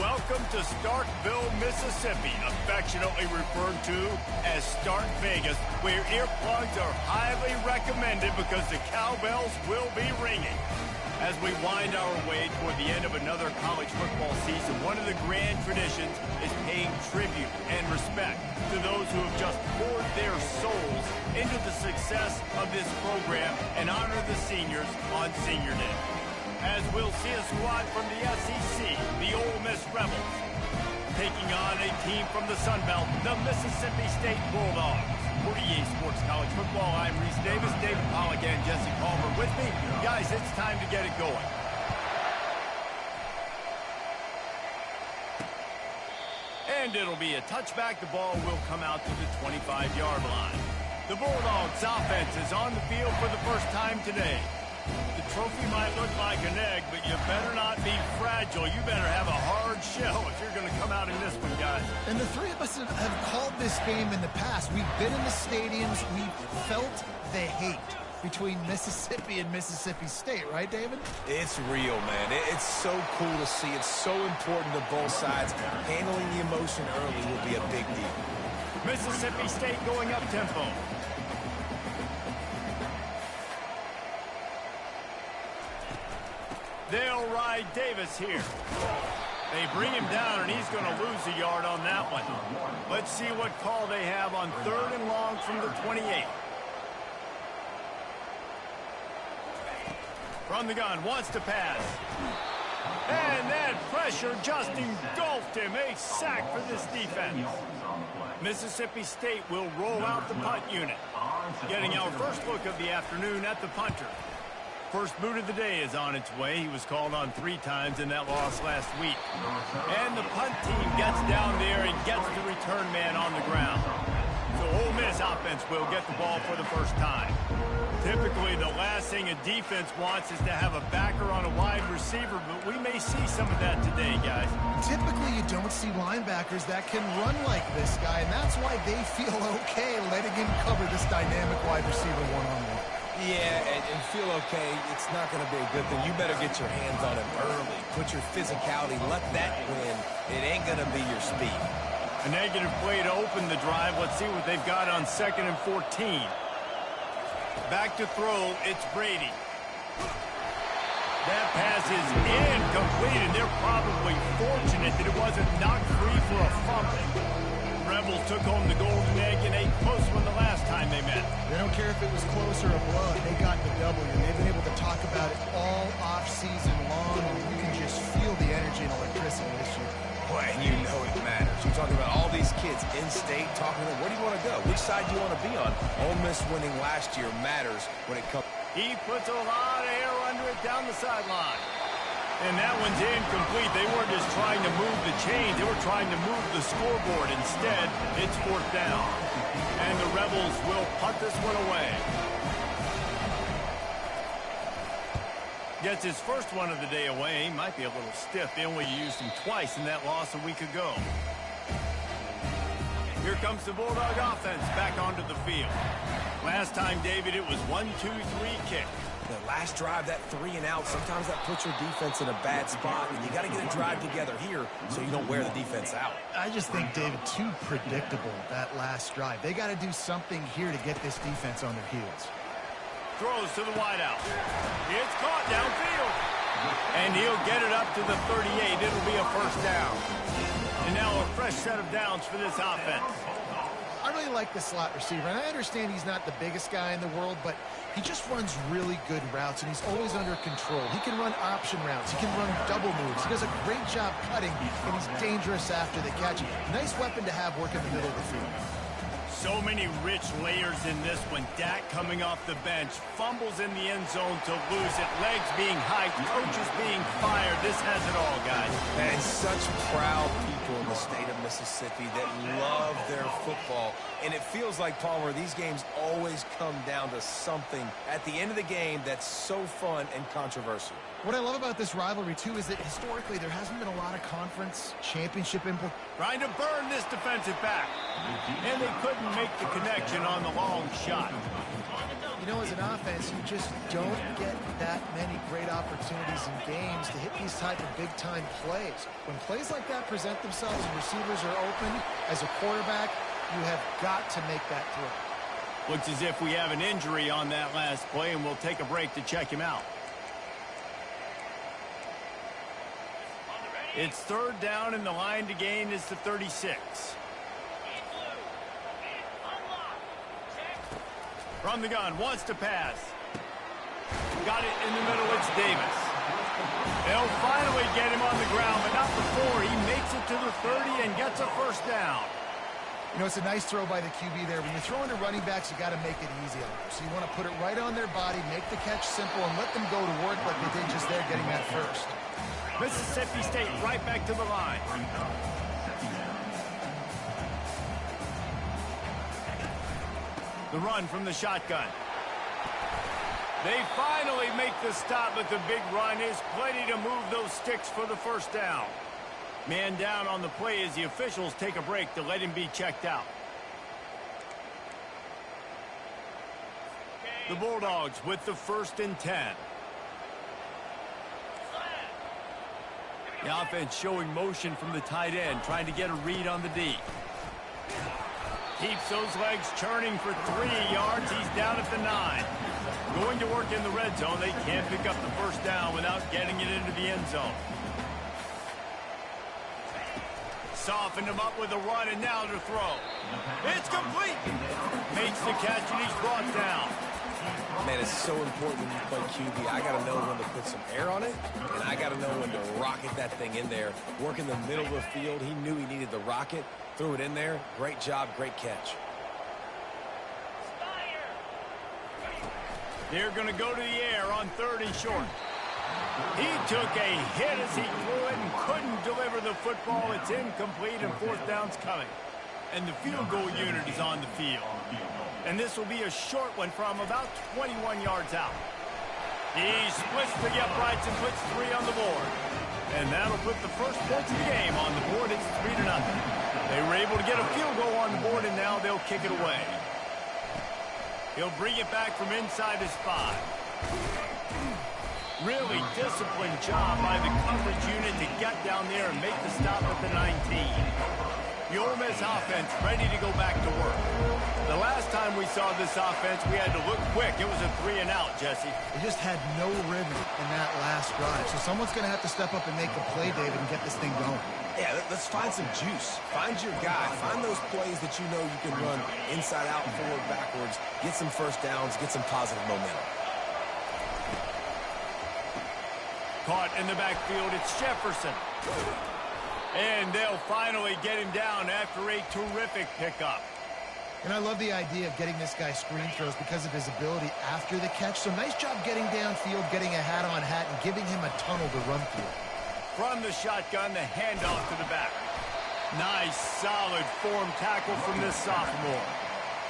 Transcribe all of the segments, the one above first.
Welcome to Starkville, Mississippi, affectionately referred to as Stark Vegas, where earplugs are highly recommended because the cowbells will be ringing. As we wind our way toward the end of another college football season, one of the grand traditions is paying tribute and respect to those who have just poured their souls into the success of this program and honor the seniors on Senior Day. As we'll see a squad from the SEC, the Ole Miss Rebels, taking on a team from the Sun Belt, the Mississippi State Bulldogs. For EA Sports College Football, I'm Reese Davis, David Pollack, and Jesse Palmer with me. Guys, it's time to get it going. And it'll be a touchback. The ball will come out to the 25-yard line. The Bulldogs offense is on the field for the first time today. The trophy might look like an egg, but you better not be fragile. You better have a hard shell if you're going to come out in this one, guys. And the three of us have called this game in the past. We've been in the stadiums. We've felt the hate between Mississippi and Mississippi State, right, David? It's real, man. It's so cool to see. It's so important to both sides. Handling the emotion early will be a big deal. Mississippi State going up tempo. They'll ride Davis here. They bring him down, and he's going to lose a yard on that one. Let's see what call they have on 3rd and long from the 28. From the gun, wants to pass. And that pressure just engulfed him. A sack for this defense. Mississippi State will roll out the punt unit. Getting our first look of the afternoon at the punter. First boot of the day is on its way. He was called on 3 times in that loss last week. And the punt team gets down there and gets the return man on the ground. So Ole Miss offense will get the ball for the first time. Typically, the last thing a defense wants is to have a backer on a wide receiver, but we may see some of that today, guys. Typically, you don't see linebackers that can run like this guy, and that's why they feel okay letting him cover this dynamic wide receiver one-on-one. Yeah, and feel okay. It's not going to be a good thing. You better get your hands on him early. Put your physicality. Let that win. It ain't going to be your speed. A negative play to open the drive. Let's see what they've got on 2nd and 14. Back to throw. It's Brady. That pass is incomplete, and they're probably fortunate that it wasn't knocked free for a fumble. Rebels took home the golden egg in a close one the last time they met. They don't care if it was close or a blowout. They got the W. They've been able to talk about it all off-season long, and you can just feel the energy and electricity this year. Boy, and you know it matters. You're talking about all these kids in state, talking to them, where do you want to go? Which side do you want to be on? Ole Miss winning last year matters when it comes. He puts a lot of air under it down the sideline. And that one's incomplete. They weren't just trying to move the chains. They were trying to move the scoreboard. Instead, it's 4th down. And the Rebels will punt this one away. Gets his first one of the day away. He might be a little stiff. They only used him twice in that loss a week ago. Here comes the Bulldog offense back onto the field. Last time, David, it was 1-2-3 kick. The last drive, that 3 and out, sometimes that puts your defense in a bad spot, and you got to get a drive together here so you don't wear the defense out. I just think, David, too predictable, that last drive. They got to do something here to get this defense on their heels. Throws to the wideout. It's caught downfield. And he'll get it up to the 38. It'll be a first down. And now a fresh set of downs for this offense. I really like the slot receiver, and I understand he's not the biggest guy in the world, but he just runs really good routes, and he's always under control. He can run option routes. He can run double moves. He does a great job cutting, and he's dangerous after the catch. Nice weapon to have work in the middle of the field. So many rich layers in this one. Dak coming off the bench, fumbles in the end zone to lose it, legs being hiked, coaches being fired. This has it all, guys. And such proud people in the state of Mississippi that love their football. And it feels like, Palmer, these games always come down to something at the end of the game that's so fun and controversial. What I love about this rivalry, too, is that historically there hasn't been a lot of conference championship implications. Trying to burn this defensive back. And they couldn't make the connection on the long shot. You know, as an offense, you just don't get that many great opportunities in games to hit these type of big-time plays. When plays like that present themselves and receivers are open, as a quarterback, you have got to make that throw. Looks as if we have an injury on that last play, and we'll take a break to check him out. It's third down, and the line to gain is the 36. From the gun, wants to pass. Got it in the middle, it's Davis. They'll finally get him on the ground, but not before. He makes it to the 30 and gets a first down. You know, it's a nice throw by the QB there. When you're throwing to running backs, you got to make it easy on them. So you want to put it right on their body, make the catch simple, and let them go to work like they did just there getting that first. Mississippi State right back to the line. The run from the shotgun. They finally make the stop, but the big run is plenty to move those sticks for the first down. Man down on the play as the officials take a break to let him be checked out. The Bulldogs with the 1st and 10. The offense showing motion from the tight end, trying to get a read on the D. Keeps those legs churning for 3 yards. He's down at the 9. Going to work in the red zone. They can't pick up the first down without getting it into the end zone. Softened him up with a run, and now to throw. It's complete. Makes the catch, and he's brought down. Man, it's so important when you play QB. I got to know when to put some air on it, and I got to know when to rocket that thing in there. Work in the middle of the field. He knew he needed the rocket. Threw it in there. Great job, great catch. They're going to go to the air on 3rd and short. He took a hit as he threw it and couldn't deliver the football. It's incomplete, and 4th down's coming. And the field goal unit is on the field. And this will be a short one from about 21 yards out. He splits the uprights and puts 3 on the board. And that'll put the first points of the game on the board. It's 3-0. They were able to get a field goal on the board, and now they'll kick it away. He'll bring it back from inside his 5. Really disciplined job by the coverage unit to get down there and make the stop at the 19. The Ole Miss offense ready to go back to work. The last time we saw this offense, we had to look quick. It was a 3-and-out, Jesse. They just had no rhythm in that last drive. So someone's going to have to step up and make a play, David, and get this thing going. Yeah, let's find some juice. Find your guy. Find those plays that you know you can run inside out, forward, backwards. Get some first downs. Get some positive momentum. Caught in the backfield, it's Jefferson. And they'll finally get him down after a terrific pickup. And I love the idea of getting this guy screen throws because of his ability after the catch. So nice job getting downfield, getting a hat-on hat, and giving him a tunnel to run through. From the shotgun, the handoff to the back. Nice, solid form tackle from this sophomore.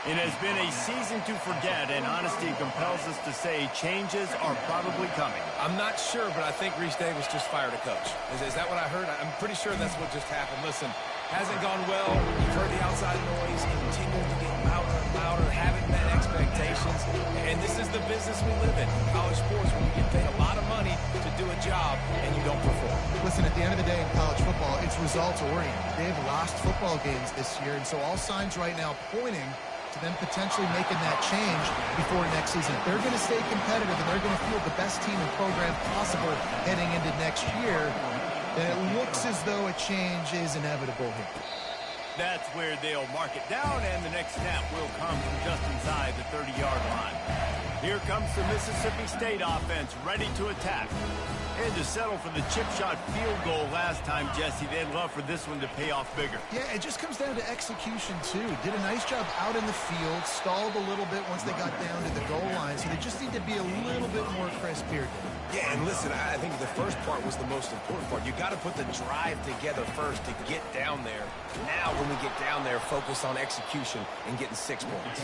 It has been a season to forget, and honesty compels us to say changes are probably coming. I'm not sure, but I think Reese Davis just fired a coach. Is that what I heard? I'm pretty sure that's what just happened. Listen, hasn't gone well. You've heard the outside noise, continuing to get louder and louder, haven't met expectations. And this is the business we live in. College sports, where you get paid a lot of money to do a job, and you don't perform. Listen, at the end of the day in college football, it's results-oriented. They've lost football games this year, and so all signs right now pointing to them potentially making that change before next season. If they're going to stay competitive and they're going to field the best team and program possible heading into next year, then it looks as though a change is inevitable here. That's where they'll mark it down, and the next snap will come from just inside the 30-yard line. Here comes the Mississippi State offense ready to attack. And to settle for the chip shot field goal last time, Jesse, they'd love for this one to pay off bigger. Yeah, it just comes down to execution, too. Did a nice job out in the field, stalled a little bit once they got down to the goal line, so they just need to be a little bit more crisp here. Yeah, and listen, I think the first part was the most important part. You got to put the drive together first to get down there. Now, when we get down there, focus on execution and getting 6 points.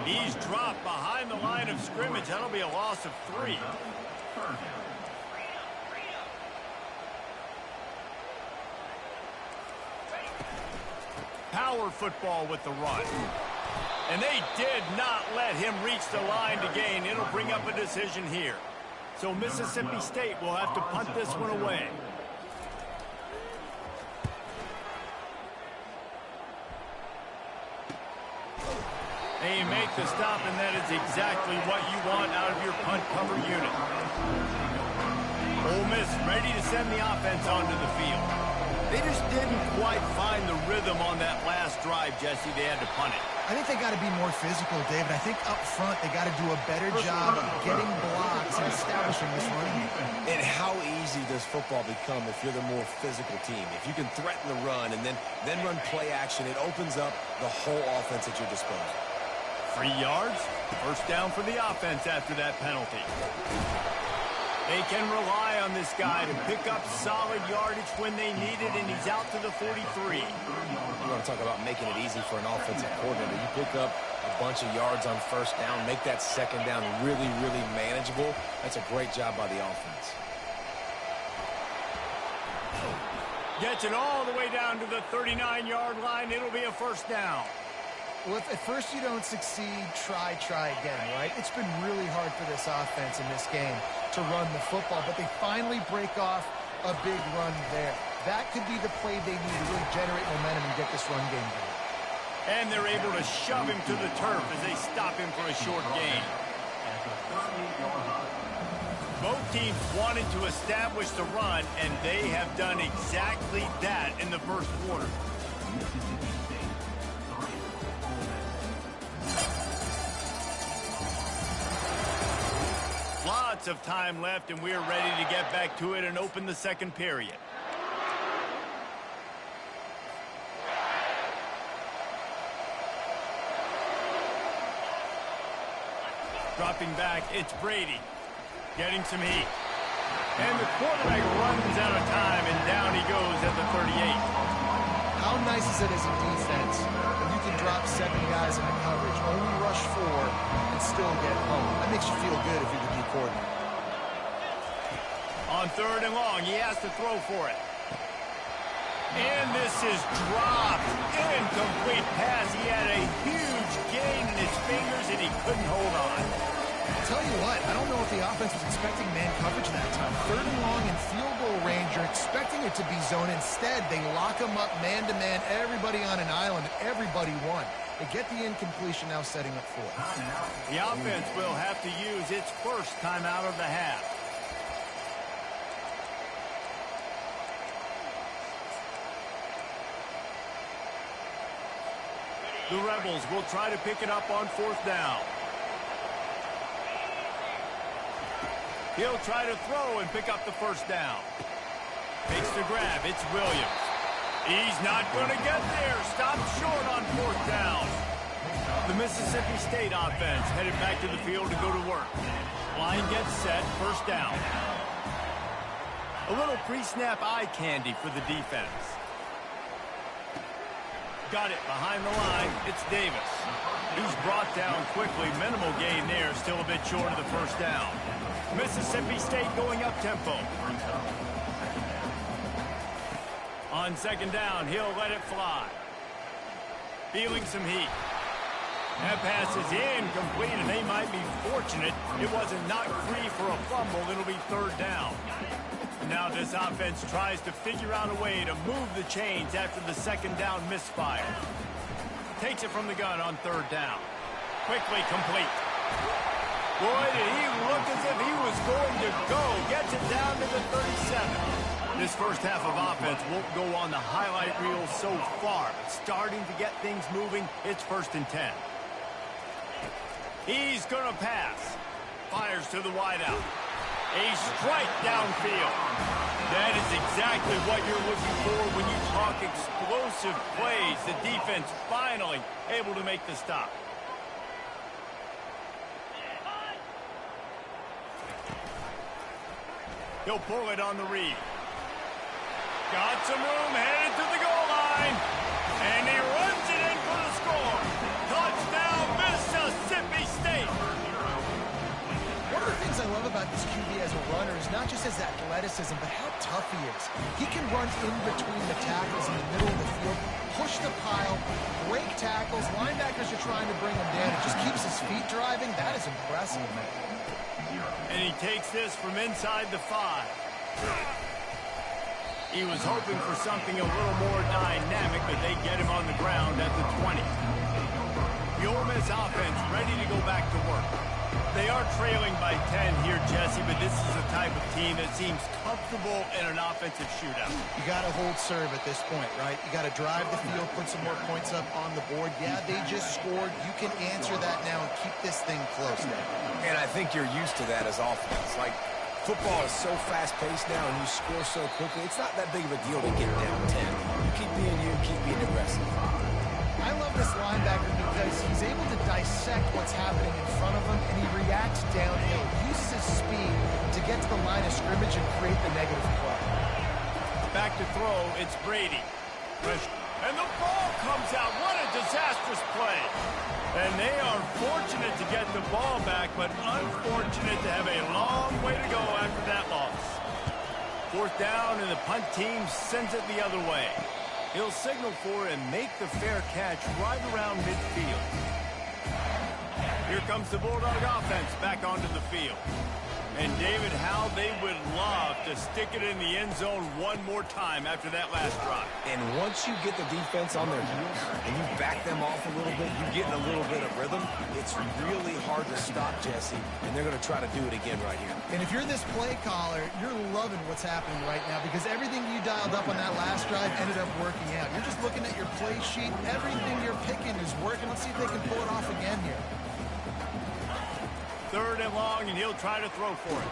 He's dropped behind the line of scrimmage. That'll be a loss of 3. Power football with the run. And they did not let him reach the line to gain. It'll bring up a decision here. So Mississippi State will have to punt this one away. They make the stop, and that is exactly what you want out of your punt cover unit. Ole Miss ready to send the offense onto the field. They just didn't quite find the rhythm on that last drive, Jesse. They had to punt it. I think they got to be more physical, David. I think up front they got to do a better job of getting blocks and establishing this running game. And how easy does football become if you're the more physical team? If you can threaten the run and then run play action, it opens up the whole offense at your disposal. 3 yards, first down for the offense after that penalty. They can rely on this guy to pick up solid yardage when they need it, and he's out to the 43. You want to talk about making it easy for an offensive coordinator. You pick up a bunch of yards on first down, make that second down really, really manageable. That's a great job by the offense. Gets it all the way down to the 39-yard line. It'll be a first down. Well, if at first you don't succeed, try again, right? It's been really hard for this offense in this game to run the football, but they finally break off a big run there. That could be the play they need to really generate momentum and get this run game going. And they're able to shove him to the turf as they stop him for a short gain. Both teams wanted to establish the run, and they have done exactly that in the first quarter. Lots of time left, and we're ready to get back to it and open the second period. Dropping back, it's Brady. Getting some heat. And the quarterback runs out of time, and down he goes at the 38. How nice is it as a defense when you can drop 7 guys in the coverage, only rush 4, and still get home? That makes you feel good if you're the D coordinator. On third and long, he has to throw for it. And this is dropped. Incomplete pass. He had a huge gain in his fingers, and he couldn't hold on. I'll tell you what, I don't know if the offense was expecting man coverage that time. Third and long in field goal range, you're expecting it to be zone. Instead, they lock them up man-to-man, everybody on an island, everybody won. They get the incompletion, now setting up for it. The offense will have to use its first timeout of the half. The Rebels will try to pick it up on fourth down. He'll try to throw and pick up the first down. Takes the grab. It's Williams. He's not going to get there. Stopped short on fourth down. The Mississippi State offense headed back to the field to go to work. Line gets set. First down. A little pre-snap eye candy for the defense. Got it behind the line. It's Davis. He's brought down quickly. Minimal gain there. Still a bit short of the first down. Mississippi State going up tempo. On second down, he'll let it fly. Feeling some heat. That pass is incomplete, and they might be fortunate it wasn't knocked free for a fumble. It'll be third down. Now this offense tries to figure out a way to move the chains after the second down misfire. Takes it from the gun on third down. Quickly complete. Boy, did he look as if he was going to go. Gets it down to the 37. This first half of offense won't go on the highlight reel so far, but starting to get things moving. It's first and 10. He's going to pass. Fires to the wideout. A strike downfield. That is exactly what you're looking for when you talk explosive plays. The defense finally able to make the stop. He'll pull it on the read. Got some room, headed to the goal line. And he runs it in for the score. Touchdown, Mississippi State. One of the things I love about this QB as a runner is not just his athleticism, but how tough he is. He can run in between the tackles in the middle of the field, push the pile, break tackles. Linebackers are trying to bring him down. He just keeps his feet driving. That is impressive. And he takes this from inside the 5. He was hoping for something a little more dynamic, but they get him on the ground at the 20. The Ole Miss offense ready to go back to work. They are trailing by 10 here, Jesse, but this is the type of team that seems comfortable in an offensive shootout. You got to hold serve at this point, right? You got to drive the field, put some more points up on the board. Yeah, they just scored. You can answer that now and keep this thing close. And I think you're used to that as offense. Like, football is so fast-paced now and you score so quickly, it's not that big of a deal to get down 10. You keep being you, keep being aggressive. I love this linebacker because he's able to dissect what's happening in front of him, and he reacts downhill, uses his speed to get to the line of scrimmage and create the negative play. Back to throw, it's Brady. And the ball comes out. What a disastrous play. And they are fortunate to get the ball back, but unfortunate to have a long way to go after that loss. 4th down, and the punt team sends it the other way. He'll signal for and make the fair catch right around midfield. Here comes the Bulldog offense back onto the field. And David, how they would love to stick it in the end zone one more time after that last drive. And once you get the defense on their heels and you back them off a little bit, you get in a little bit of rhythm, it's really hard to stop, Jesse, and they're going to try to do it again right here. And if you're this play caller, you're loving what's happening right now because everything you dialed up on that last drive ended up working out. You're just looking at your play sheet. Everything you're picking is working. Let's see if they can pull it off again here. 3rd and long, and he'll try to throw for it.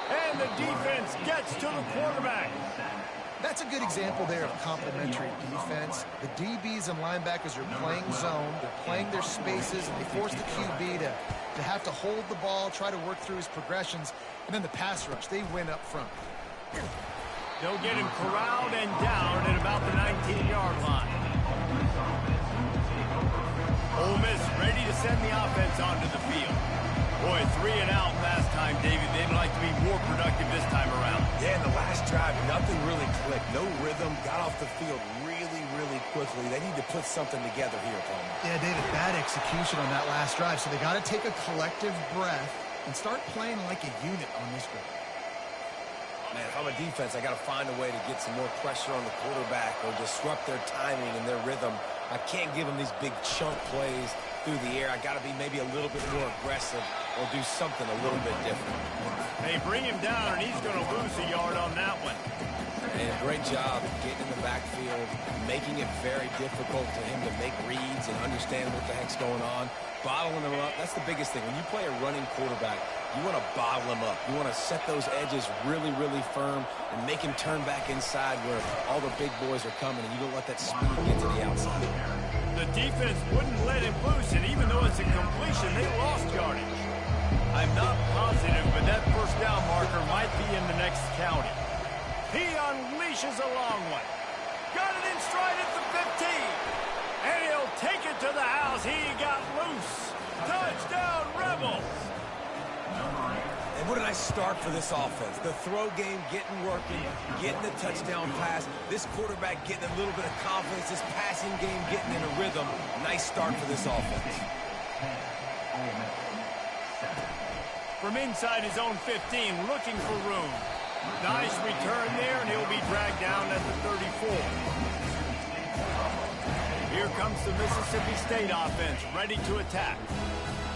And the defense gets to the quarterback. That's a good example there of complementary defense. The DBs and linebackers are playing zone. They're playing their spaces, and they force the QB to have to hold the ball, try to work through his progressions, and then the pass rush, they win up front. They'll get him corralled and down at about the 19-yard line. Ole Miss ready to send the offense onto the field. Boy, 3 and out last time, David. They'd like to be more productive this time around. Yeah, in the last drive, nothing really clicked. No rhythm, got off the field really, really quickly. They need to put something together here, Palmer. Yeah, David, bad execution on that last drive. So they got to take a collective breath and start playing like a unit on this group. Man, if I'm a defense, I got to find a way to get some more pressure on the quarterback or disrupt their timing and their rhythm. I can't give them these big chunk plays through the air. I got to be maybe a little bit more aggressive or do something a little bit different. They bring him down, and he's going to lose a yard on that one. And great job getting in the backfield, making it very difficult for him to make reads and understand what the heck's going on. Bottling them up, that's the biggest thing. When you play a running quarterback, you want to bottle him up. You want to set those edges really, really firm and make him turn back inside where all the big boys are coming, and you don't let that speed get to the outside. The defense wouldn't let him loose, and even though it's a completion, they lost yardage. I'm not positive, but that 1st down marker might be in the next county. He unleashes a long one. Got it in stride at the 15. And he'll take it to the house. He got loose. Touchdown, Rebels. And what a nice start for this offense. The throw game getting working, getting the touchdown pass. This quarterback getting a little bit of confidence. This passing game getting in a rhythm. Nice start for this offense. From inside his own 15, looking for room. Nice return there, and he'll be dragged down at the 34. Here comes the Mississippi State offense, ready to attack.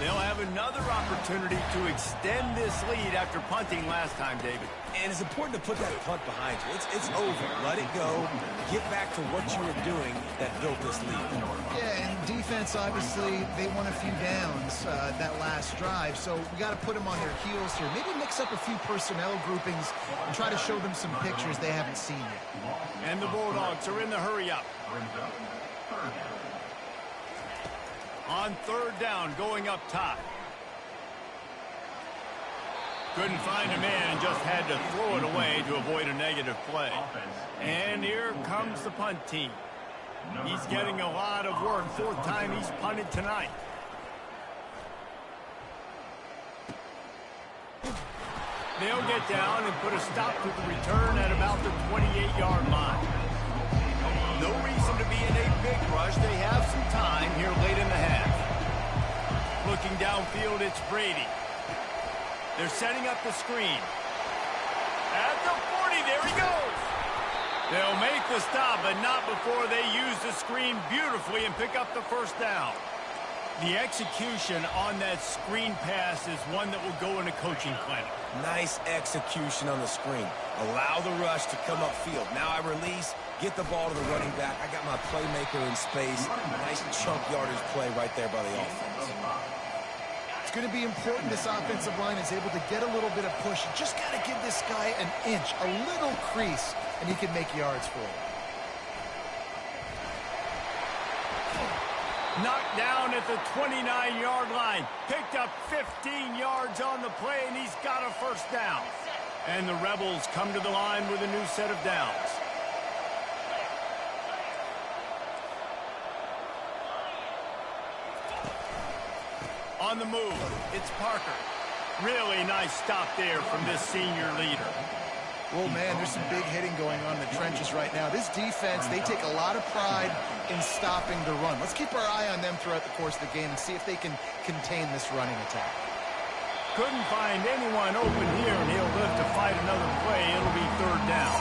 They'll have another opportunity to extend this lead after punting last time, David. And it's important to put that punt behind you. It's over. Let it go. Get back to what you were doing that built this lead. Yeah, and defense, obviously, they won a few downs that last drive, so we got to put them on their heels here. Maybe mix up a few personnel groupings and try to show them some pictures they haven't seen yet. And the Bulldogs are in the hurry-up. On 3rd down, going up top. Couldn't find a man and just had to throw it away to avoid a negative play. And here comes the punt team. He's getting a lot of work. 4th time he's punted tonight. They'll get down and put a stop to the return at about the 28-yard line. No reason to be in a big rush. They have some time here late in the half. Looking downfield, it's Brady. They're setting up the screen. At the 40, there he goes. They'll make the stop, but not before they use the screen beautifully and pick up the first down. The execution on that screen pass is one that will go in a coaching clinic. Nice execution on the screen. Allow the rush to come upfield. Now I release, get the ball to the running back. I got my playmaker in space. Nice chunk yardage play right there by the offense. It's going to be important this offensive line is able to get a little bit of push. You just got to give this guy an inch, a little crease, and he can make yards for you. Knocked down at the 29-yard line. Picked up 15 yards on the play, and he's got a first down. And the Rebels come to the line with a new set of downs. On the move, it's Parker. Really nice stop there from this senior leader. Oh, man, there's some big hitting going on in the trenches right now. This defense, they take a lot of pride in stopping the run. Let's keep our eye on them throughout the course of the game and see if they can contain this running attack. Couldn't find anyone open here, and he'll live to fight another play. It'll be third down.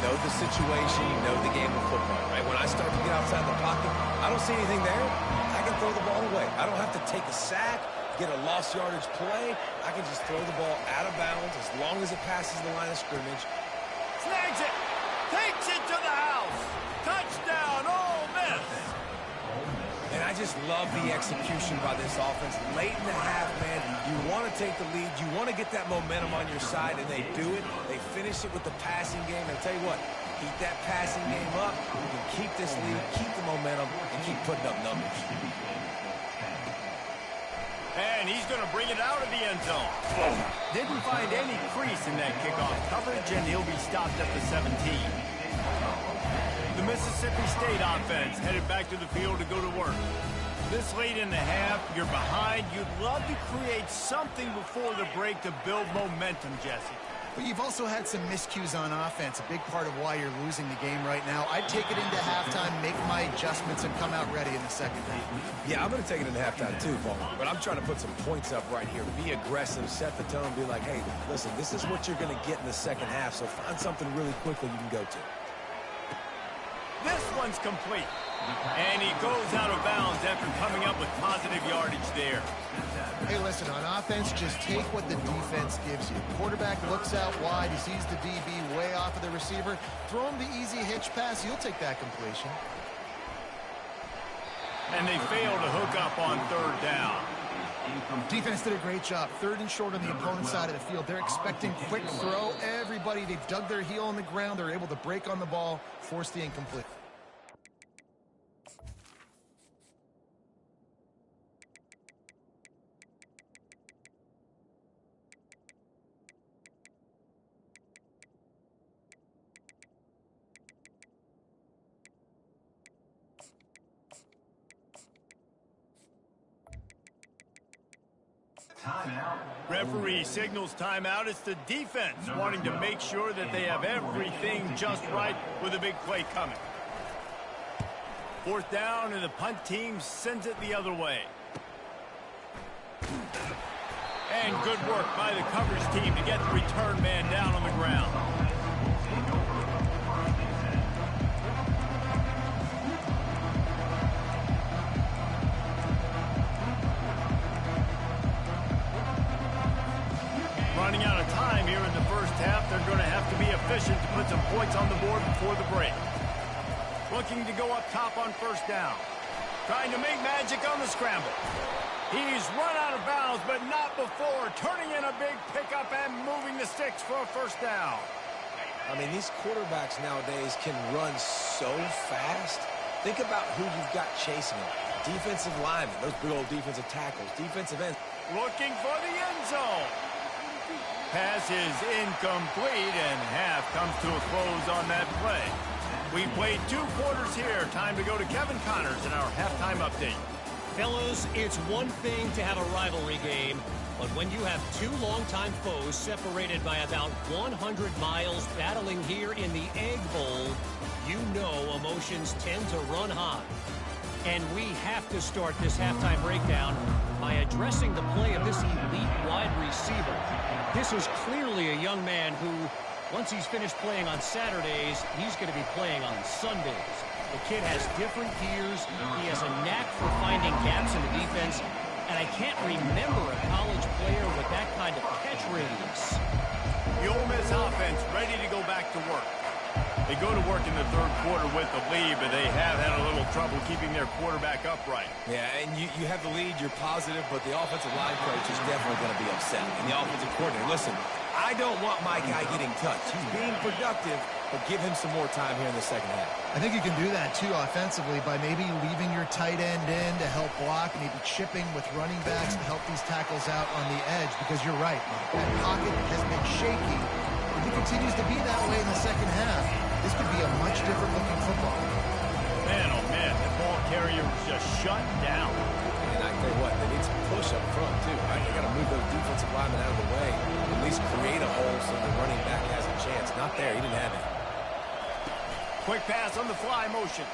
Know the situation, you know the game of football, right? When I start to get outside the pocket, I don't see anything there. I can throw the ball away. I don't have to take a sack, get a lost yardage play. I can just throw the ball out of bounds as long as it passes the line of scrimmage. Snags it. Takes it to the house. Touchdown, Ole Miss. And I just love the execution by this offense. Late in the half, man, you want to take the lead. You want to get that momentum on your side, and they do it. They finish it with the passing game. And I'll tell you what, keep that passing game up. You can keep this lead, keep the momentum, and keep putting up numbers. And he's going to bring it out of the end zone. Didn't find any crease in that kickoff coverage, and he'll be stopped at the 17. The Mississippi State offense headed back to the field to go to work. This late in the half, you're behind. You'd love to create something before the break to build momentum, Jesse. But you've also had some miscues on offense, a big part of why you're losing the game right now. I'd take it into halftime, make my adjustments, and come out ready in the second half. Yeah, I'm going to take it into halftime too, Paul. But I'm trying to put some points up right here. Be aggressive, set the tone, be like, hey, listen, this is what you're going to get in the second half, so find something really quickly you can go to. This one's complete. And he goes out of bounds after coming up with positive yardage there. Hey, listen, on offense, just take what the defense gives you. Quarterback looks out wide. He sees the DB way off of the receiver. Throw him the easy hitch pass. You'll take that completion. And they fail to hook up on third down. Defense did a great job. Third and short on the opponent's side of the field. They're expecting quick throw. Everybody, they've dug their heel on the ground. They're able to break on the ball, force the incomplete. Timeout. Referee signals timeout. It's the defense wanting to make sure that they have everything just right with a big play coming. Fourth down, and the punt team sends it the other way. And good work by the coverage team to get the return man down on the ground. Running out of time here in the first half. They're going to have to be efficient to put some points on the board before the break. Looking to go up top on first down. Trying to make magic on the scramble. He's run out of bounds, but not before. Turning in a big pickup and moving the sticks for a first down. I mean, these quarterbacks nowadays can run so fast. Think about who you've got chasing them. Defensive linemen, those big old defensive tackles, defensive ends. Looking for the end zone. Pass is incomplete, and half comes to a close on that play. We played 2 quarters here. Time to go to Kevin Connors in our halftime update. Fellas, it's one thing to have a rivalry game, but when you have two longtime foes separated by about 100 miles battling here in the Egg Bowl, you know emotions tend to run high. And we have to start this halftime breakdown by addressing the play of this elite wide receiver. This is clearly a young man who, once he's finished playing on Saturdays, he's going to be playing on Sundays. The kid has different gears. He has a knack for finding gaps in the defense. And I can't remember a college player with that kind of catch radius. The Ole Miss offense ready to go back to work. They go to work in the third quarter with the lead, but they have had a little trouble keeping their quarterback upright. Yeah, and you have the lead, you're positive, but the offensive line coach is definitely going to be upset. And the offensive coordinator, listen, I don't want my guy getting touched. He's being productive, but give him some more time here in the second half. I think you can do that, too, offensively, by maybe leaving your tight end in to help block, maybe chipping with running backs to help these tackles out on the edge, because you're right. That pocket has been shaky. If he continues to be that way in the second half, this could be a much different-looking football. Man, oh, man, the ball carrier was just shut down. And I tell you what, they need some push up front, too. Right? They got to move those defensive linemen out of the way, at least create a hole so the running back has a chance. Not there. He didn't have it. Quick pass on the fly motion.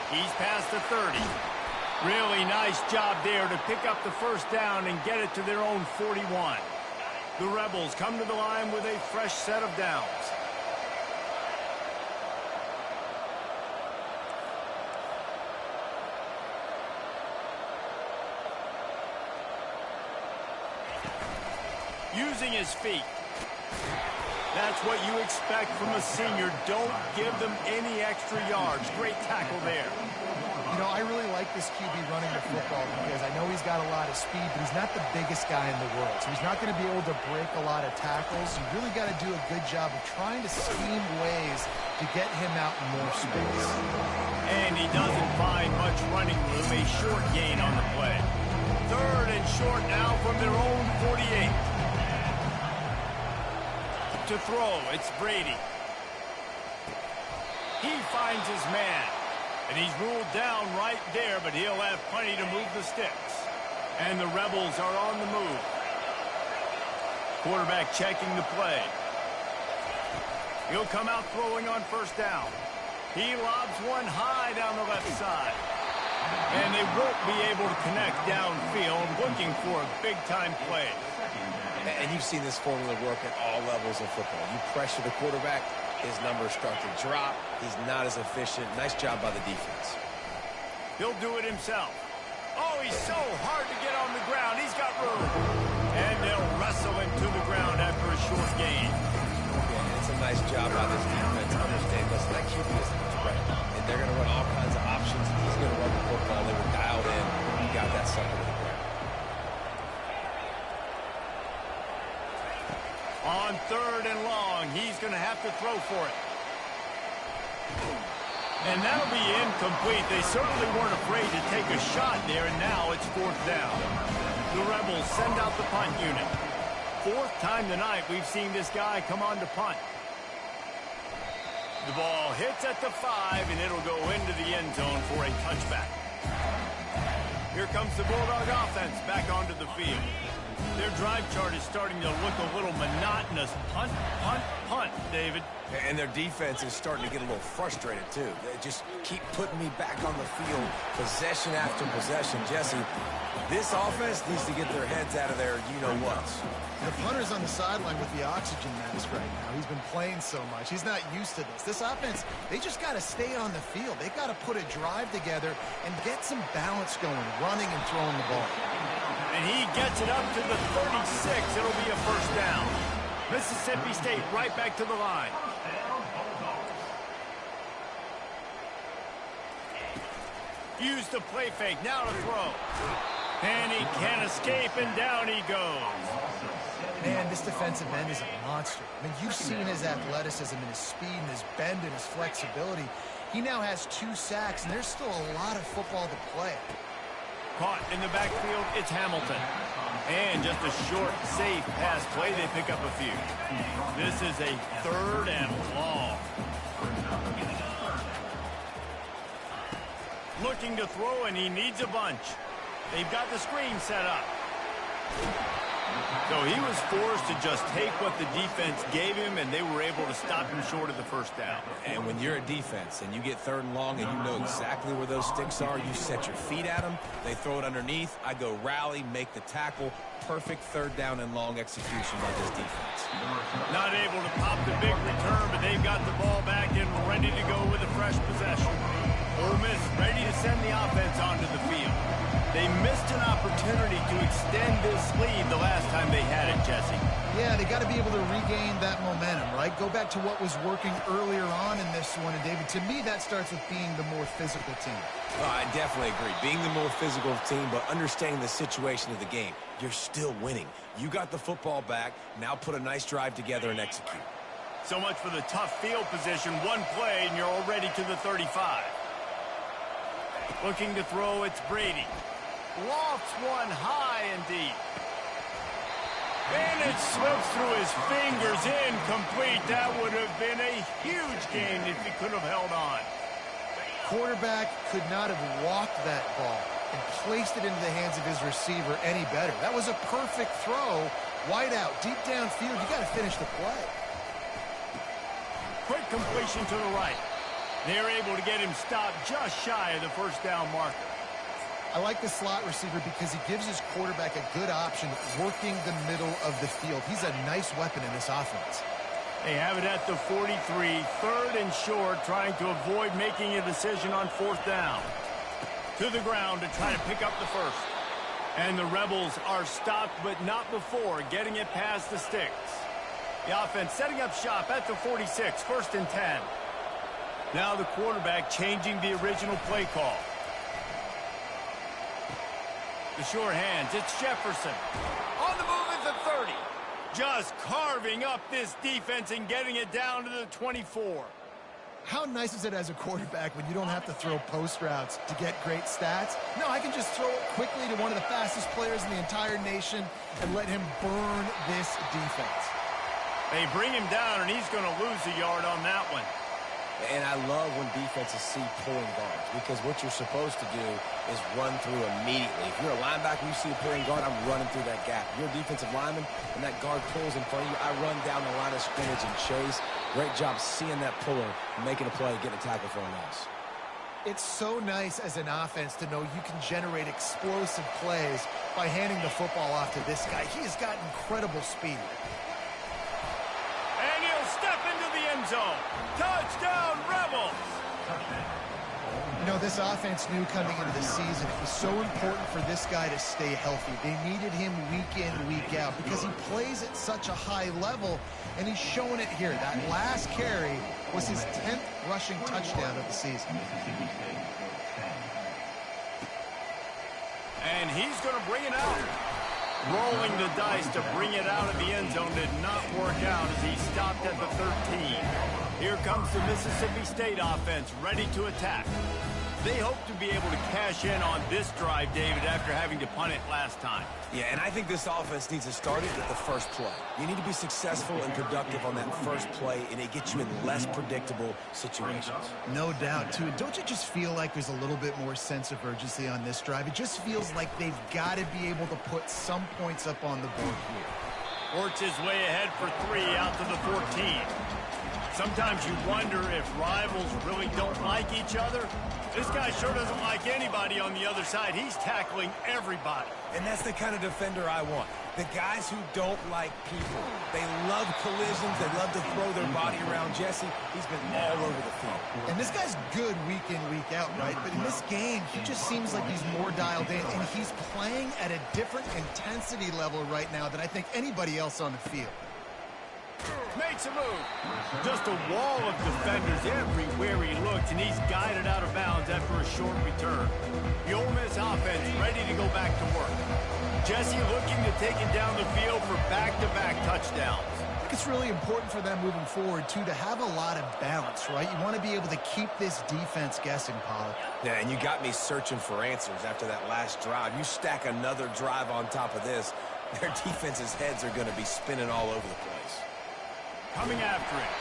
He's past the 30. Really nice job there to pick up the first down and get it to their own 41. The Rebels come to the line with a fresh set of downs. Using his feet. That's what you expect from a senior. Don't give them any extra yards. Great tackle there. You know, I really like this QB running the football because I know he's got a lot of speed, but he's not the biggest guy in the world. So he's not going to be able to break a lot of tackles. You really got to do a good job of trying to scheme ways to get him out in more space. And he doesn't find much running room. A short gain on the play. Third and short now from their own 48. To throw, it's Brady. He finds his man. And he's ruled down right there, but he'll have plenty to move the sticks. And the Rebels are on the move. Quarterback checking the play. He'll come out throwing on first down. He lobs one high down the left side. And they won't be able to connect downfield, looking for a big-time play. And you've seen this formula work at all levels of football. You pressure the quarterback, his numbers start to drop. He's not as efficient. Nice job by the defense. He'll do it himself. Oh, he's so hard to get on the ground. He's got room. And they'll wrestle him to the ground after a short gain. Yeah, it's a nice job by this defense. Understand, listen, that QB is a threat. And they're going to run all kinds of options. He's going to run the football. They were dialed in. He got that sucker to the ground. On third and long, he's going to have to throw for it. And that'll be incomplete. They certainly weren't afraid to take a shot there, and now it's fourth down. The Rebels send out the punt unit. Fourth time tonight we've seen this guy come on to punt. The ball hits at the 5, and it'll go into the end zone for a touchback. Here comes the Bulldog offense back onto the field. Their drive chart is starting to look a little monotonous. Punt, punt, punt, David. And their defense is starting to get a little frustrated, too. They just keep putting me back on the field, possession after possession. Jesse, this offense needs to get their heads out of their you-know-whats. The punter's on the sideline with the oxygen mask right now. He's been playing so much. He's not used to this. This offense, they just got to stay on the field. They've got to put a drive together and get some balance going, running and throwing the ball. And he gets it up to the 36. It'll be a first down. Mississippi State right back to the line. Use the play fake. Now to throw. And he can't escape, and down he goes. Man, this defensive end is a monster. I mean, you've seen his athleticism and his speed and his bend and his flexibility. He now has 2 sacks, and there's still a lot of football to play. Caught in the backfield, it's Hamilton. And just a short, safe pass play, they pick up a few. This is a third and long. looking to throw, and he needs a bunch. They've got the screen set up. So he was forced to just take what the defense gave him, and they were able to stop him short of the first down. And when you're a defense and you get 3rd and long and you know exactly where those sticks are, you set your feet at them, they throw it underneath, I go rally, make the tackle. Perfect 3rd down and long execution by this defense. Not able to pop the big return, but they've got the ball back and ready to go with a fresh possession. Ole Miss ready to send the offense onto the field. They missed an opportunity to extend this lead the last time they had it, Jesse. Yeah, they got to be able to regain that momentum, right? Go back to what was working earlier on in this one. And, David, to me, that starts with being the more physical team. Oh, I definitely agree. Being the more physical team, but understanding the situation of the game. You're still winning. You got the football back. Now put a nice drive together and execute. So much for the tough field position. One play, and you're already to the 35. Looking to throw, it's Brady. Lofts one high and deep. And it slips through his fingers, incomplete. That would have been a huge gain if he could have held on. Quarterback could not have walked that ball and placed it into the hands of his receiver any better. That was a perfect throw. Wide out, deep downfield. You got to finish the play. Quick completion to the right. They're able to get him stopped just shy of the first down marker. I like the slot receiver because he gives his quarterback a good option working the middle of the field. He's a nice weapon in this offense. They have it at the 43, 3rd and short, trying to avoid making a decision on 4th down. To the ground to try to pick up the first. And the Rebels are stopped, but not before getting it past the sticks. The offense setting up shop at the 46, 1st and 10. Now the quarterback changing the original play call. The sure hands, it's Jefferson. On the move at the 30. Just carving up this defense and getting it down to the 24. How nice is it as a quarterback when you don't have to throw post routes to get great stats? No, I can just throw it quickly to one of the fastest players in the entire nation and let him burn this defense. They bring him down, and he's going to lose a yard on that one. And I love when defenses see pulling guards, because what you're supposed to do is run through immediately. If you're a linebacker, you see a pulling guard, I'm running through that gap. If you're a defensive lineman and that guard pulls in front of you, I run down the line of scrimmage and chase. Great job seeing that puller, making a play, getting a tackle for a loss. It's so nice as an offense to know you can generate explosive plays by handing the football off to this guy. He has got incredible speed. And he'll step into the end zone. Touchdown, Rebels! You know, this offense knew coming into the season it was so important for this guy to stay healthy. They needed him week in, week out because he plays at such a high level, and he's showing it here. That last carry was his 10th rushing touchdown of the season. And he's going to bring it out. Rolling the dice to bring it out of the end zone did not work out as he stopped at the 13. Here comes the Mississippi State offense ready to attack. They hope to be able to cash in on this drive, David, after having to punt it last time. Yeah, and I think this offense needs to start it at the first play. You need to be successful and productive on that first play, and it gets you in less predictable situations. No doubt, too. Don't you just feel like there's a little bit more sense of urgency on this drive? It just feels like they've got to be able to put some points up on the board here. Works his way ahead for 3 out to the 14. Sometimes you wonder if rivals really don't like each other. This guy sure doesn't like anybody on the other side. He's tackling everybody. And that's the kind of defender I want. The guys who don't like people. They love collisions. They love to throw their body around. Jesse, he's been all over the field. And this guy's good week in, week out, right? But in this game, he just seems like he's more dialed in, and he's playing at a different intensity level right now than I think anybody else on the field. Makes a move. Just a wall of defenders everywhere he looks, and he's guided out of bounds after a short return. The Ole Miss offense ready to go back to work. Jesse looking to take it down the field for back-to-back touchdowns. I think it's really important for them moving forward, too, to have a lot of balance, right? You want to be able to keep this defense guessing, Pollard. Yeah, and you got me searching for answers after that last drive. You stack another drive on top of this, their defense's heads are going to be spinning all over the place. Coming after it.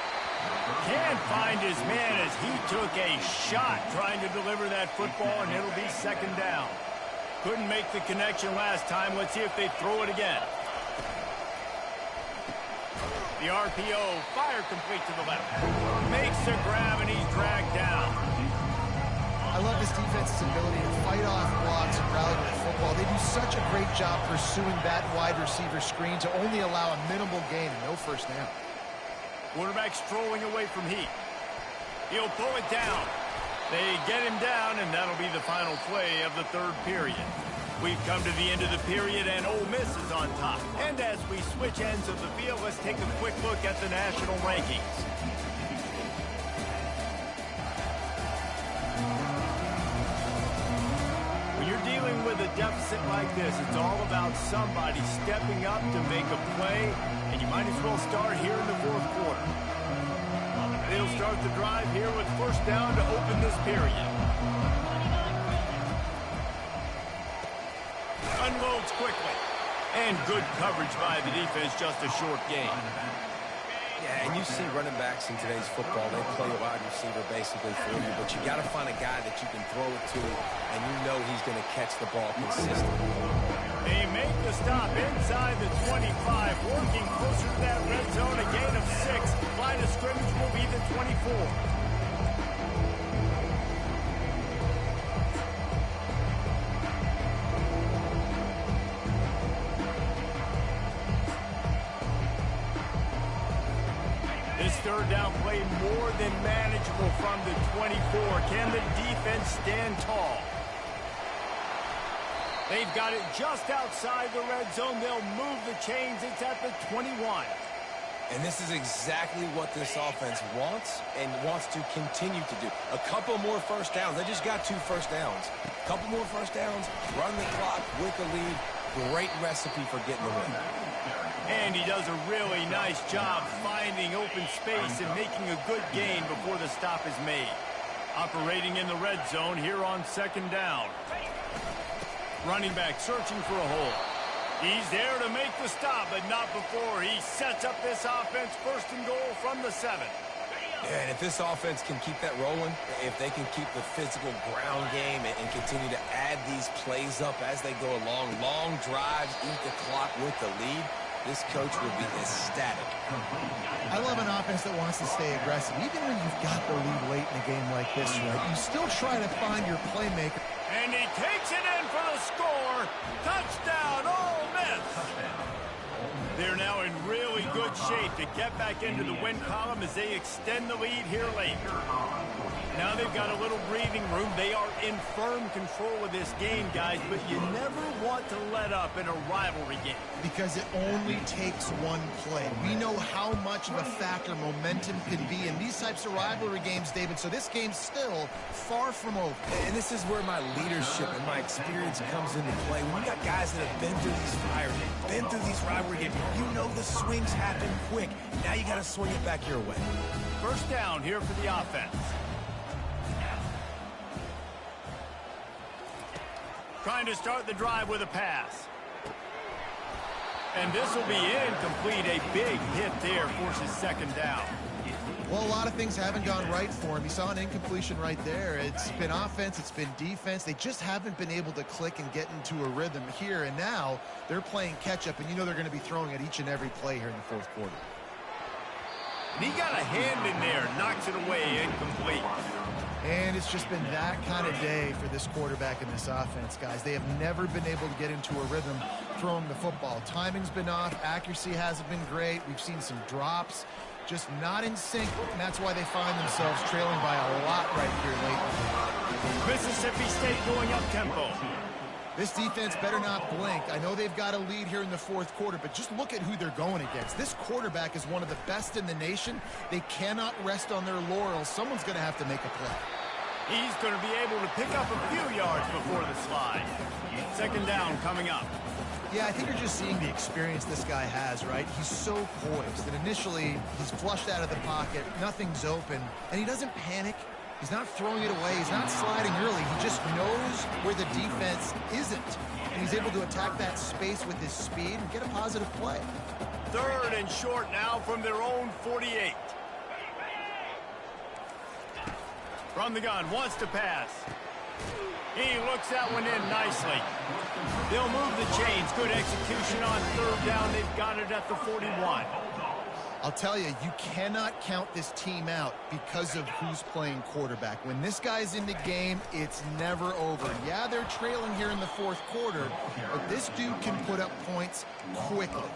Can't find his man as he took a shot trying to deliver that football, and it'll be second down. Couldn't make the connection last time. Let's see if they throw it again. The RPO, fire complete to the left. Makes the grab, and he's dragged down. I love this defense's ability to fight off blocks and rally to the football. They do such a great job pursuing that wide receiver screen to only allow a minimal gain and no first down. Quarterback strolling away from heat. He'll pull it down. They get him down, and that'll be the final play of the third period. We've come to the end of the period, and Ole Miss is on top. And as we switch ends of the field, let's take a quick look at the national rankings. When you're dealing with a deficit like this, it's all about somebody stepping up to make a play, and you might as well start here in the fourth quarter. They'll start the drive here with first down to open this period. Unloads quickly. And good coverage by the defense, just a short gain. Yeah, and you see running backs in today's football, they play a wide receiver basically for you, but you got to find a guy that you can throw it to, and you know he's going to catch the ball consistently. They make the stop inside the 25, working closer to that red zone, a gain of 6. Line of scrimmage will be the 24. This third down play more than manageable from the 24. Can the defense stand tall? They've got it just outside the red zone. They'll move the chains. It's at the 21. And this is exactly what this offense wants and wants to continue to do. A couple more first downs. They just got 2 first downs. A couple more first downs, run the clock with the lead. Great recipe for getting the win. And he does a really nice job finding open space and making a good gain before the stop is made. Operating in the red zone here on second down. Running back searching for a hole. He's there to make the stop, but not before he sets up this offense first and goal from the 7. Yeah, and if this offense can keep that rolling, if they can keep the physical ground game and continue to add these plays up as they go along, long drives, eat the clock with the lead, this coach will be ecstatic. I love an offense that wants to stay aggressive. Even when you've got the lead late in a game like this, right, you still try to find your playmaker. And he takes it in for the score. Touchdown, Ole Miss. They're now in really good shape to get back into the win column as they extend the lead here late. Now they've got a little breathing room. They are in firm control of this game, guys, but you never want to let up in a rivalry game. Because it only takes one play. We know how much of a factor momentum can be in these types of rivalry games, David, so this game's still far from over. And this is where my leadership and my experience comes into play. When you got guys that have been through these fires, been through these rivalry games, you know the swings happen quick. Now you got to swing it back your way. First down here for the offense. Trying to start the drive with a pass. And this will be incomplete. A big hit there forces second down. Well, a lot of things haven't gone right for him. You saw an incompletion right there. It's been offense, it's been defense. They just haven't been able to click and get into a rhythm here. And now they're playing catch-up, and you know they're going to be throwing at each and every play here in the fourth quarter. And he got a hand in there, knocks it away, incomplete. And it's just been that kind of day for this quarterback in this offense, guys. They have never been able to get into a rhythm throwing the football. Timing's been off. Accuracy hasn't been great. We've seen some drops. Just not in sync, and that's why they find themselves trailing by a lot right here late. Mississippi State going up-tempo. This defense better not blink. I know they've got a lead here in the fourth quarter, but just look at who they're going against. This quarterback is one of the best in the nation. They cannot rest on their laurels. Someone's going to have to make a play. He's going to be able to pick up a few yards before the slide. Second down coming up. Yeah, I think you're just seeing the experience this guy has, right? He's so poised that initially he's flushed out of the pocket, nothing's open, and he doesn't panic. He's not throwing it away. He's not sliding early. He just knows where the defense isn't, and he's able to attack that space with his speed and get a positive play. Third and short now from their own 48. From the gun, wants to pass. He looks that one in nicely. They'll move the chains. Good execution on third down. They've got it at the 41. I'll tell you, you cannot count this team out because of who's playing quarterback. When this guy's in the game, it's never over. Yeah, they're trailing here in the fourth quarter, but this dude can put up points quickly.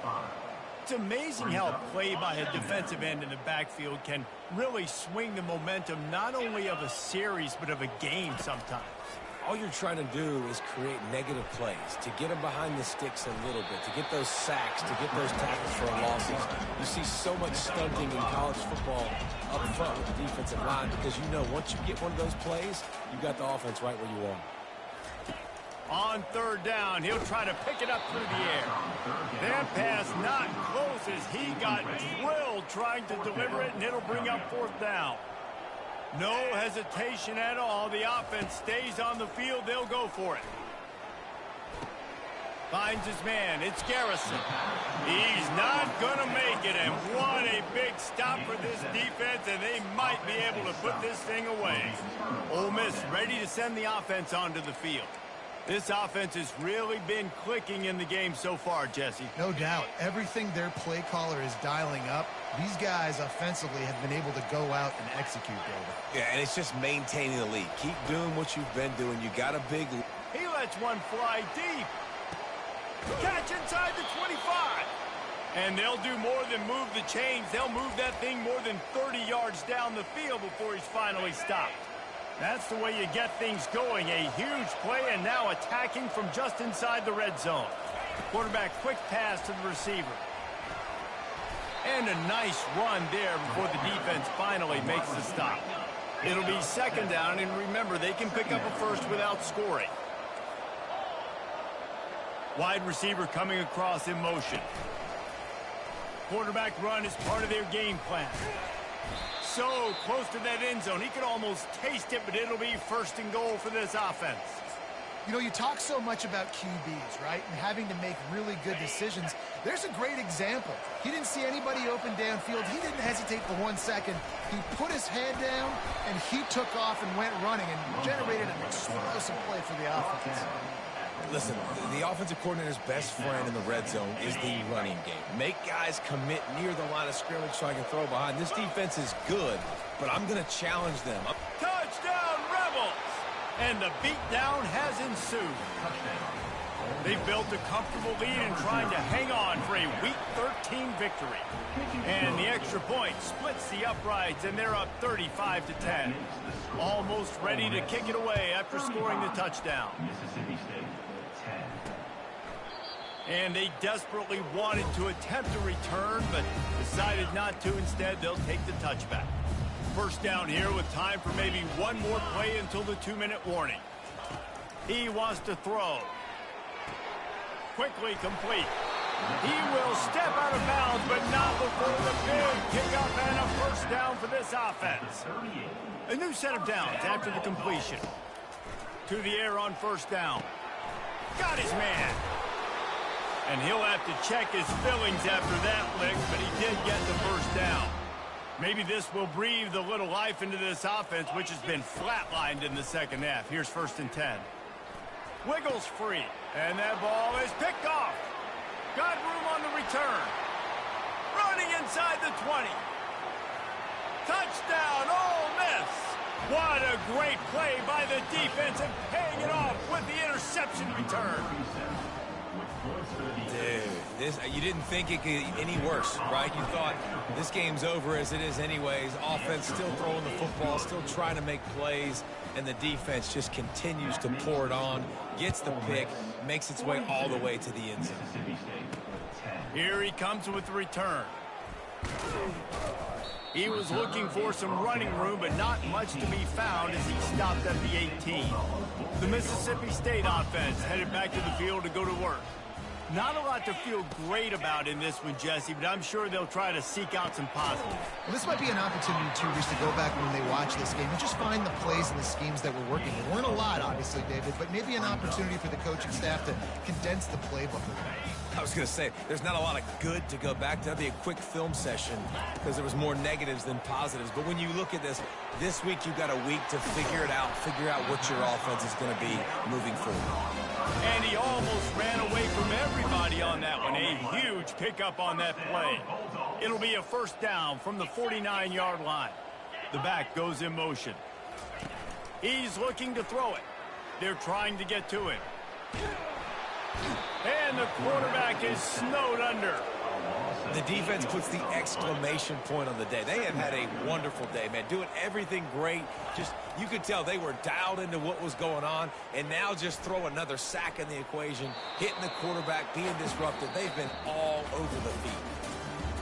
It's amazing how a play by a defensive end in the backfield can really swing the momentum not only of a series, but of a game sometimes. All you're trying to do is create negative plays, to get them behind the sticks a little bit, to get those sacks, to get those tackles for losses. You see so much stunting in college football up front with the defensive line because you know once you get one of those plays, you got the offense right where you want. On third down, he'll try to pick it up through the air. That pass not close as he got drilled trying to deliver it, and it'll bring up fourth down. No hesitation at all. The offense stays on the field. They'll go for it. Finds his man. It's Garrison. He's not going to make it, and what a big stop for this defense, and they might be able to put this thing away. Ole Miss ready to send the offense onto the field. This offense has really been clicking in the game so far, Jesse. No doubt. Everything their play caller is dialing up, these guys offensively have been able to go out and execute, David. Yeah, and it's just maintaining the lead. Keep doing what you've been doing. You got a big... He lets one fly deep. Catch inside the 25. And they'll do more than move the chains. They'll move that thing more than 30 yards down the field before he's finally stopped. That's the way you get things going. A huge play, and now attacking from just inside the red zone. Quarterback quick pass to the receiver. And a nice run there before the defense finally makes the stop. It'll be second down, and remember, they can pick up a first without scoring. Wide receiver coming across in motion. Quarterback run is part of their game plan. So close to that end zone. He could almost taste it, but it'll be first and goal for this offense. You know, you talk so much about QBs, right, and having to make really good decisions. There's a great example. He didn't see anybody open downfield. He didn't hesitate for 1 second. He put his head down, and he took off and went running and generated an explosive play for the offense. Listen, the offensive coordinator's best friend in the red zone is the running game. Make guys commit near the line of scrimmage so I can throw behind. This defense is good, but I'm going to challenge them. Touchdown, Rebels! And the beatdown has ensued. They've built a comfortable lead and trying to hang on for a Week 13 victory. And the extra point splits the uprights, and they're up 35-10. Almost ready to kick it away after scoring the touchdown. And they desperately wanted to attempt a return, but decided not to. Instead, they'll take the touchback. First down here with time for maybe one more play until the 2-minute warning. He wants to throw. Quickly complete. He will step out of bounds, but not before the big kickoff and a first down for this offense. A new set of downs after the completion. To the air on first down. Got his man. And he'll have to check his fillings after that lick, but he did get the first down. Maybe this will breathe a little life into this offense, which has been flatlined in the second half. Here's first and 10. Wiggles free, and that ball is picked off. Got room on the return. Running inside the 20. Touchdown, Ole Miss. What a great play by the defense and paying it off with the interception return. Dude, you didn't think it could get any worse, right? You thought this game's over as it is anyways. Offense still throwing the football, still trying to make plays, and the defense just continues to pour it on, gets the pick, makes its way all the way to the end zone. Here he comes with the return. He was looking for some running room, but not much to be found as he stopped at the 18. The Mississippi State offense headed back to the field to go to work. Not a lot to feel great about in this one, Jesse, but I'm sure they'll try to seek out some positives. Well, this might be an opportunity, too, Reese, to go back when they watch this game and just find the plays and the schemes that were working. There weren't a lot, obviously, David, but maybe an opportunity for the coaching staff to condense the playbook. I was going to say, there's not a lot of good to go back to. That'd be a quick film session because there was more negatives than positives. But when you look at this week you've got a week to figure it out, figure out what your offense is going to be moving forward. And he almost ran away from everybody on that one. A huge pickup on that play. It'll be a first down from the 49-yard line. The back goes in motion. He's looking to throw it. They're trying to get to it. And the quarterback is snowed under. The defense puts the exclamation point on the day. They have had a wonderful day, man. Doing everything great. Just, you could tell they were dialed into what was going on. And now just throw another sack in the equation, hitting the quarterback, being disruptive. They've been all over the field.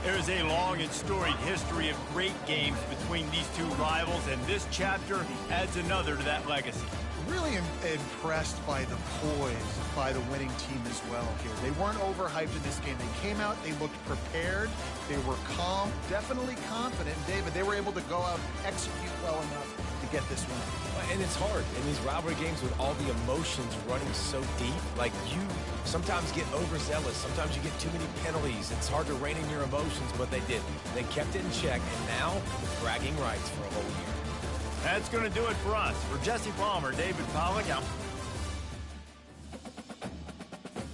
There's a long and storied history of great games between these two rivals, and this chapter adds another to that legacy. Really impressed by the poise by the winning team as well here. They weren't overhyped in this game. They came out, they looked prepared, they were calm, definitely confident. And David, they were able to go out and execute well enough to get this win. And it's hard in these rivalry games with all the emotions running so deep. Like, you sometimes get overzealous. Sometimes you get too many penalties. It's hard to rein in your emotions, but they did. They kept it in check, and now bragging rights for a whole year. That's going to do it for us. For Jesse Palmer, David Pollack, I'm